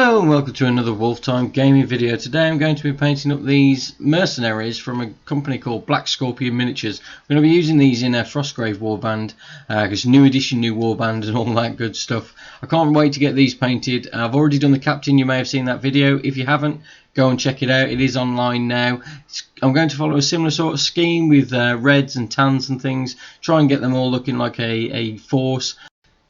Hello and welcome to another Wolftime gaming video. Today I'm going to be painting up these Mercenaries from a company called Black Scorpion Miniatures. I'm going to be using these in a Frostgrave warband, because new edition, new warband and all that good stuff. I can't wait to get these painted. I've already done the captain, you may have seen that video. If you haven't, go and check it out, it is online now. I'm going to follow a similar sort of scheme with reds and tans and things. Try and get them all looking like a force.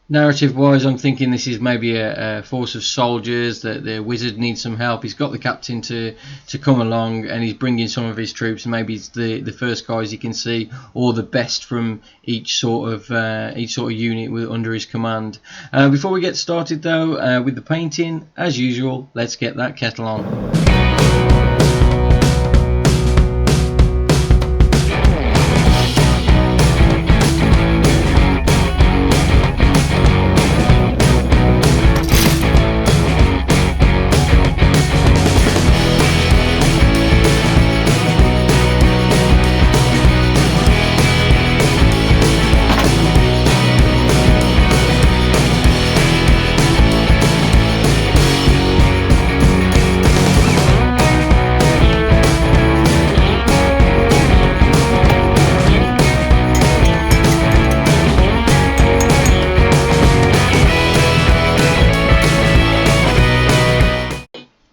Narrative wise, I'm thinking this is maybe a force of soldiers, that the wizard needs some help. He's got the captain to come along, and he's bringing some of his troops. Maybe it's the first guys he can see, or the best from each sort of unit under his command. Before we get started though, with the painting, as usual, let's get that kettle on.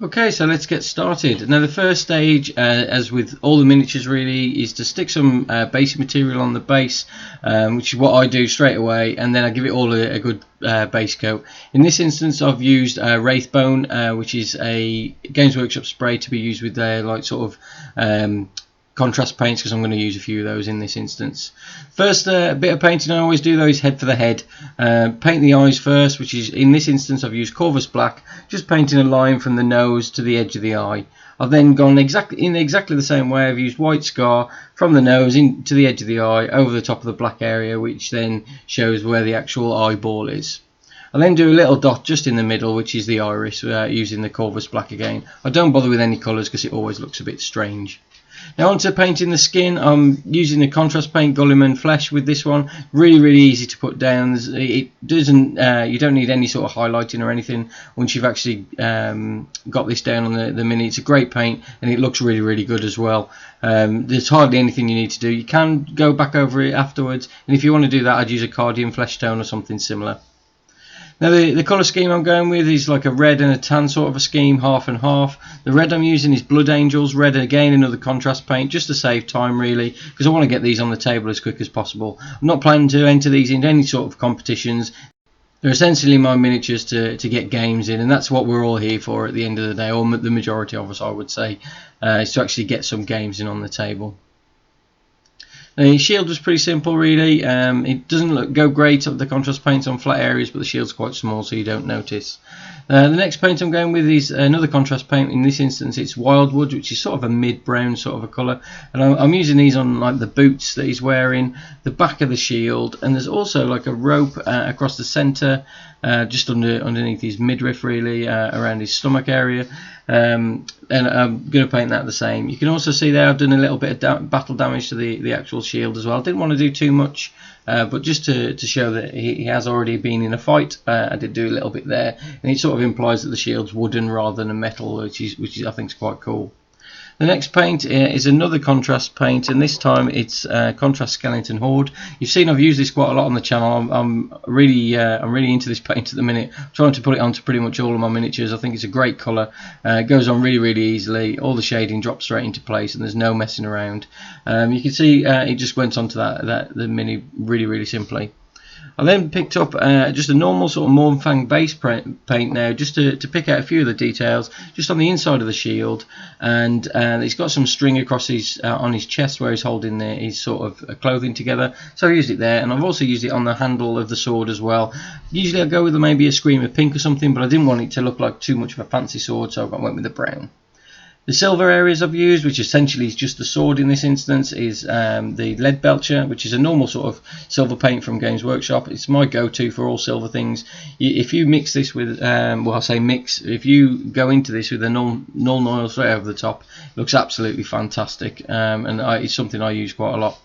Okay, so let's get started. Now the first stage, as with all the miniatures really, is to stick some basic material on the base, which is what I do straight away, and then I give it all a good base coat. In this instance I've used Wraithbone, which is a Games Workshop spray to be used with their like sort of contrast paints, because I'm going to use a few of those in this instance. First bit of painting I always do though is head for the head. Paint the eyes first, which is in this instance I've used Corvus Black, just painting a line from the nose to the edge of the eye. I've then gone in exactly the same way. I've used White Scar from the nose into the edge of the eye, over the top of the black area, which then shows where the actual eyeball is. I then do a little dot just in the middle, which is the iris, using the Corvus Black again. I don't bother with any colours because it always looks a bit strange. Now onto painting the skin. I'm using the contrast paint Gulliman Flesh with this one. Really easy to put down. It doesn't. You don't need any sort of highlighting or anything once you've actually got this down on the mini. It's a great paint and it looks really good as well. There's hardly anything you need to do. You can go back over it afterwards, and if you want to do that, I'd use a Cardian Flesh tone or something similar. Now the colour scheme I'm going with is like a red and a tan sort of a scheme, half and half. The red I'm using is Blood Angels red, again another contrast paint, just to save time really, because I want to get these on the table as quick as possible. I'm not planning to enter these into any sort of competitions. They're essentially my miniatures to get games in, and that's what we're all here for at the end of the day, or the majority of us I would say, is to actually get some games in on the table. The shield was pretty simple really. It doesn't go great of the contrast paints on flat areas, but the shield's quite small so you don't notice. The next paint I'm going with is another contrast paint. In this instance it's Wildwood, which is sort of a mid-brown sort of a colour, and I'm using these on like the boots that he's wearing, the back of the shield, and there's also like a rope across the centre, just underneath his midriff really, around his stomach area. And I'm going to paint that the same. You can also see there I've done a little bit of battle damage to the actual shield as well. I didn't want to do too much, but just to show that he has already been in a fight, I did do a little bit there, and it sort of implies that the shield's wooden rather than a metal, which is I think is quite cool. The next paint is another contrast paint, and this time it's Contrast Skeleton Horde. You've seen I've used this quite a lot on the channel. I'm really into this paint at the minute. I'm trying to put it onto pretty much all of my miniatures. I think it's a great colour. It goes on really easily. All the shading drops straight into place, and there's no messing around. You can see it just went onto the mini really simply. I then picked up just a normal sort of Mornfang base paint now, just to pick out a few of the details, just on the inside of the shield, and he's got some string across his on his chest where he's holding his sort of clothing together, so I used it there, and I've also used it on the handle of the sword as well. Usually I go with maybe a Scream of Pink or something, but I didn't want it to look like too much of a fancy sword, so I went with the brown. The silver areas I've used, which essentially is just the sword in this instance, is the Lead Belcher, which is a normal sort of silver paint from Games Workshop. It's my go-to for all silver things. If you mix this with, well I say mix, if you go into this with a null oil straight over the top, it looks absolutely fantastic, and it's something I use quite a lot.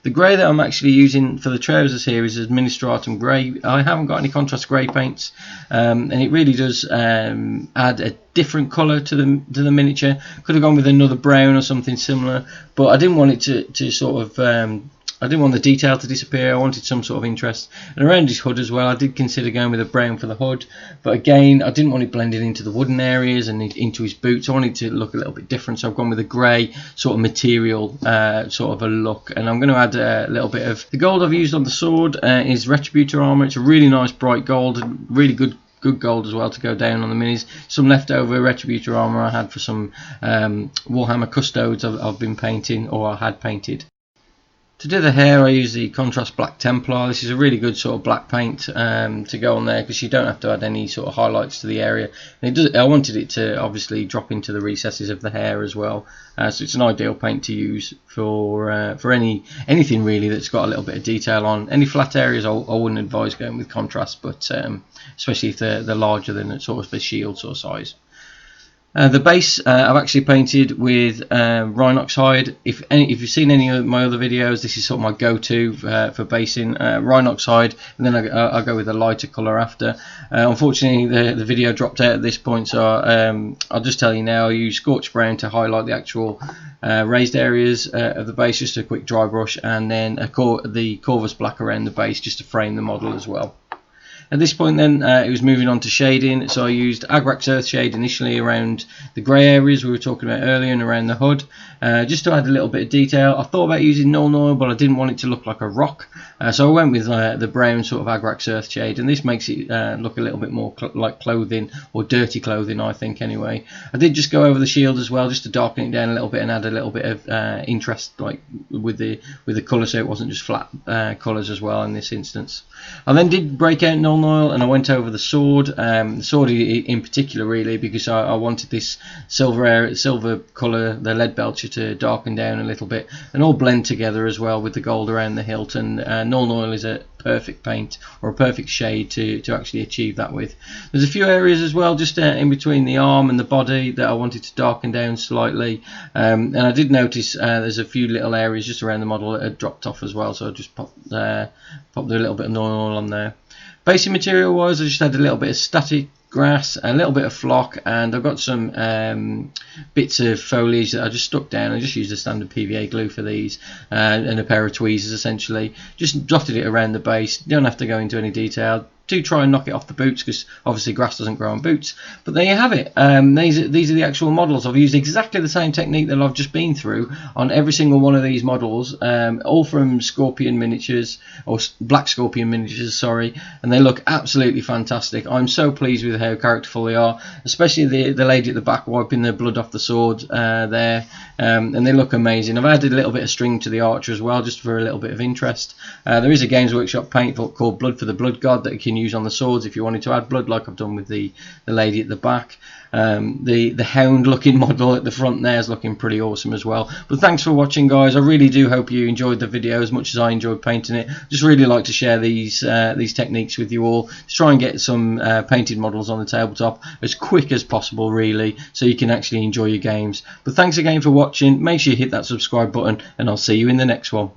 The grey that I'm actually using for the trousers here is Administratum grey. I haven't got any contrast grey paints, and it really does add a different colour to the miniature. Could have gone with another brown or something similar, but I didn't want it to sort of I didn't want the detail to disappear. I wanted some sort of interest. And around his hood as well, I did consider going with a brown for the hood, but again, I didn't want it blending into the wooden areas and into his boots. I wanted to look a little bit different, so I've gone with a grey sort of material sort of a look. And I'm going to add a little bit of the gold I've used on the sword is Retributor armour. It's a really nice bright gold, and really good gold as well to go down on the minis. Some leftover Retributor armour I had for some Warhammer Custodes I've been painting, or I had painted. To do the hair, I use the Contrast Black Templar. This is a really good sort of black paint to go on there, because you don't have to add any sort of highlights to the area. And it does, I wanted it to obviously drop into the recesses of the hair as well. So it's an ideal paint to use for anything really that's got a little bit of detail on. Any flat areas I wouldn't advise going with contrast, but especially if they're larger than sort of the shield sort of size. The base I've actually painted with Rhinox hide. If you've seen any of my other videos, this is sort of my go-to for basing, Rhinox hide, and then I'll go with a lighter colour after. Unfortunately, the video dropped out at this point, so I'll just tell you now. I use Scorched Brown to highlight the actual raised areas of the base, just a quick dry brush, and then the Corvus Black around the base just to frame the model as well. At this point then, it was moving on to shading, so I used Agrax Earthshade initially around the grey areas we were talking about earlier and around the hood, just to add a little bit of detail. I thought about using Null Oil, but I didn't want it to look like a rock, so I went with the brown sort of Agrax Earthshade, and this makes it look a little bit more like clothing, or dirty clothing, I think anyway. I did just go over the shield as well, just to darken it down a little bit and add a little bit of interest, like with the colour, so it wasn't just flat colours as well in this instance. I then did break out Null Oil, and I went over the sword in particular really, because I wanted this silver colour, the lead belcher, to darken down a little bit and all blend together as well with the gold around the hilt. And Null Oil is a perfect paint, or a perfect shade to actually achieve that with. There's a few areas as well just in between the arm and the body that I wanted to darken down slightly, and I did notice there's a few little areas just around the model that had dropped off as well, so I just popped a little bit of Null Oil on there. Basic material wise, I just had a little bit of static grass, a little bit of flock, and I've got some bits of foliage that I just stuck down. I just used a standard PVA glue for these, and a pair of tweezers essentially. Just dotted it around the base. You don't have to go into any detail. Do try and knock it off the boots, because obviously grass doesn't grow on boots. But there you have it. These are the actual models. I've used exactly the same technique that I've just been through on every single one of these models, all from Scorpion miniatures, or Black Scorpion miniatures, sorry, and they look absolutely fantastic. I'm so pleased with how characterful they are, especially the lady at the back wiping the blood off the sword there, and they look amazing. I've added a little bit of string to the archer as well, just for a little bit of interest. There is a Games Workshop paint called Blood for the Blood God that you can use on the swords if you wanted to add blood, like I've done with the lady at the back. The hound looking model at the front there is looking pretty awesome as well. But thanks for watching, guys. I really do hope you enjoyed the video as much as I enjoyed painting it. Just really like to share these techniques with you all, to try and get some painted models on the tabletop as quick as possible really, so you can actually enjoy your games. But thanks again for watching. Make sure you hit that subscribe button, and I'll see you in the next one.